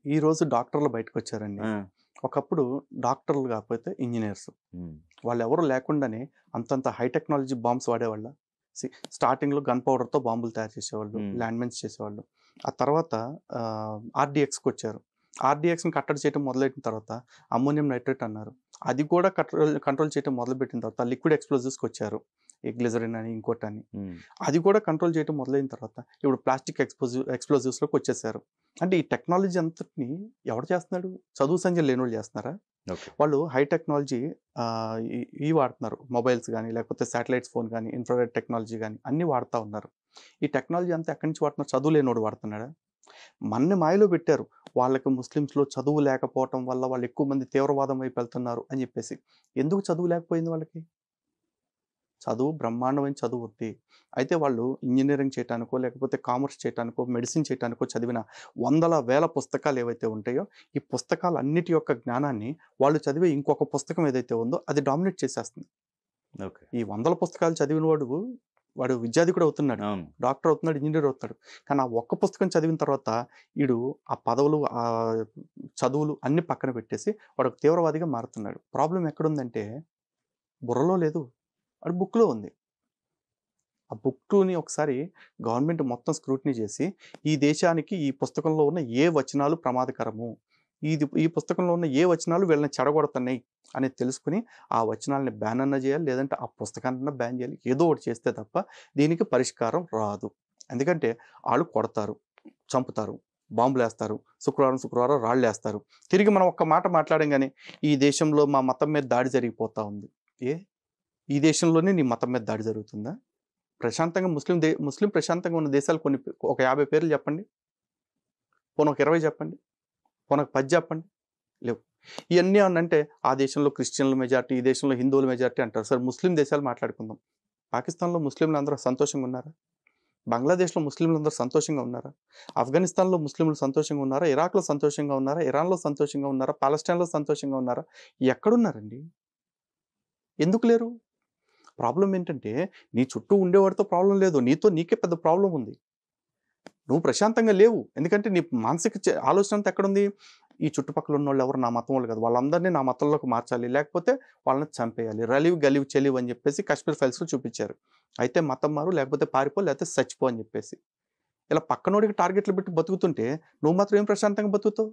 ఈ రోజు డాక్టర్లు బయటకొచ్చారండి. ఆ! ఒకప్పుడు డాక్టర్లు కాకపోతే ఇంజినీర్స్. హ్మ్. వాళ్ళెవరు లేకుండానే అంతంత హై టెక్నాలజీ బాంబ్స్ వాడేవాళ్ళ. సి స్టార్టింగ్‌లో గన్ పౌడర్‌తో బాంబులు తయారు చేసేవాళ్ళు. హ్మ్. ల్యాండ్ మైన్స్ చేసేవాళ్ళు. ఆ తర్వాత ఆర్‌డీఎక్స్‌కొచ్చారు. ఆర్‌డీఎక్స్‌ని కట్టడి చేయడం మొదలెట్టిన తర్వాత అమ్మోనియం నైట్రేట్ అన్నారు. అది కూడా కంట్రోల్ చేయడం మొదలుపెట్టిన తర్వాత లిక్విడ్ ఎక్స్‌ప్లోజివ్స్‌కొచ్చారు. ఈ గ్లిజరిన్ అని ఇంకోటని. హ్మ్. అది కూడా కంట్రోల్ చేయటం మొదలైన తర్వాత ఇప్పుడు ప్లాస్టిక్ ఎక్స్‌ప్లోజివ్స్‌లోకొచ్చేసారు. అంటే ఈ టెక్నాలజీ అంతటిని ఎవడు చేస్తున్నాడు? చదువు సంధ్య లేనోళ్ళు చేస్తున్నారా? ఓకే. వాళ్ళు హై టెక్నాలజీ ఇవి వాడుతున్నారు. మొబైల్స్ గానీ, లేకపోతే శాటిలైట్స్ ఫోన్ గానీ, ఇన్‌ఫ్రారెడ్ టెక్నాలజీ గానీ అన్నీ వాడతా ఉన్నారు. ఈ టెక్నాలజీ అంతా ఎక్కడి నుంచి వాడుతున్నారు? చదువు లేనోడు వాడుతున్నాడా? మనని మాయలో పెట్టారు. వాళ్ళకి ముస్లిమ్స్‌లో చదువు లేకపోవటం వల్ల వాళ్ళు ఎక్కువ మంది తీవ్రవాదం వైపు వెళ్తున్నారు అని జెప్పేసి. ఎందుకు చదువు లేకపోయింది వాళ్ళకి? చదువు బ్రహ్మాండమైన చదువుంది. అయితే వాళ్ళు ఇంజినీరింగ్ చేయటానికో, లేకపోతే కామర్స్ చేయటానికో, మెడిసిన్ చేయటానికో చదివిన వందల, వేల పుస్తకాలు ఏవైతే ఉంటాయో, ఈ పుస్తకాలన్నిటి యొక్క జ్ఞానాన్ని వాళ్ళు చదివే ఇంకొక పుస్తకం ఏదైతే ఉందో అది డామినేట్ చేసేస్తుంది. ఓకే. ఈ వందల పుస్తకాలు చదివిన వాడు విద్యాధికుడు అవుతున్నాడు. అవును. డాక్టర్ అవుతున్నాడు, ఇంజినీర్ అవుతున్నాడు. కానీ ఆ ఒక్క పుస్తకం చదివిన తర్వాత ఈడు ఆ పదవులు, చదువులు అన్నీ పక్కన పెట్టేసి వాడు ఒక తీవ్రవాదిగా మారుతున్నాడు. ప్రాబ్లమ్ ఎక్కడుందంటే బుర్రలో లేదు. ఆడి బుక్‌లో ఉంది. ఆ బుక్‌ని ఒకసారి గవర్నమెంట్ మొత్తం స్క్రూటినీ చేసి, ఈ దేశానికి ఈ పుస్తకంలో ఉన్న ఏ వచనాలు ప్రమాదకరము. ఈ పుస్తకంలో ఉన్న ఏ వచనాలు వీళ్ళని చెడగొడుతున్నాయి అనేది తెలుసుకొని, ఆ వచనాల్ని బ్యాన్ అన్నా చేయాలి. లేదంటే ఆ పుస్తకాన్నన్నా బ్యాన్ చేయాలి. ఏదో ఒకటి చేస్తే తప్ప దీనికి పరిష్కారం రాదు. ఎందుకంటే ఆళ్ళు కొడతారు, చంపుతారు, బాంబులేస్తారు. శుక్రవారం, శుక్రవారం రాళ్ళేస్తారు. తిరిగి మనం ఒక్క మాట మాట్లాడం గాని, ఈ దేశంలో మా మతం మీద దాడి జరిగిపోతా ఉంది. ఏ? ఈ దేశంలోనే నీ మతం మీద దాడి జరుగుతుందా? ప్రశాంతంగా ముస్లిం ప్రశాంతంగా ఉన్న దేశాలు ఒక 50 పేర్లు చెప్పండి. పోనీ ఒక 20 చెప్పండి. పోనీ ఒక 10 చెప్పండి. లేవు. ఇయన్నీ ఏమన్నంటే ఆ దేశంలో క్రిస్టియన్‌ల మెజారిటీ, ఈ దేశంలో హిందువుల మెజారిటీ అంటారు. సరే ముస్లిం దేశాలు మాట్లాడుకుందాం. పాకిస్తాన్‌లో ముస్లింలందరూ సంతోషంగా ఉన్నారా? బంగ్లాదేశ్‌లో ముస్లింలందరూ సంతోషంగా ఉన్నారా? ఆఫ్ఘనిస్తాన్‌లో ముస్లింలు సంతోషంగా ఉన్నారా? ఇరాక్‌లో సంతోషంగా ఉన్నారా? ఇరాన్‌లో సంతోషంగా ఉన్నారా? పాలెస్తైన్‌లో సంతోషంగా ఉన్నారా? ఎక్కడున్నారండి? ఎందుకు లేరు? ప్రాబ్లమ్ ఏంటంటే నీ చుట్టూ ఉండేవాడితో ప్రాబ్లమ్ లేదు. నీకే పెద్ద ప్రాబ్లమ్ ఉంది. నువ్వు ప్రశాంతంగా లేవు. ఎందుకంటే నీ మానసిక ఆలోచన అంతా ఎక్కడుంది? ఈ చుట్టుపక్కల ఉన్నోళ్ళు ఎవరు నా మతం వాళ్ళు కాదు. వాళ్ళందరిని నా మతంలోకి మార్చాలి. లేకపోతే వాళ్ళని చంపేయాలి. రలీవ్, గలీవ్, చెలీవ్ అని చెప్పేసి 'కాశ్మీర్ ఫైల్స్‌లో' చూపిచ్చారు. అయితే మతం మారు, లేకపోతే పారిపో, లేకపోతే సచ్చిపో అని చెప్పేసి. ఇలా పక్కనోడికి టార్గెట్‌లు పెట్టి బతుకుతుంటే, నువ్వు మాత్రం ఏం ప్రశాంతంగా బతుకుతావు?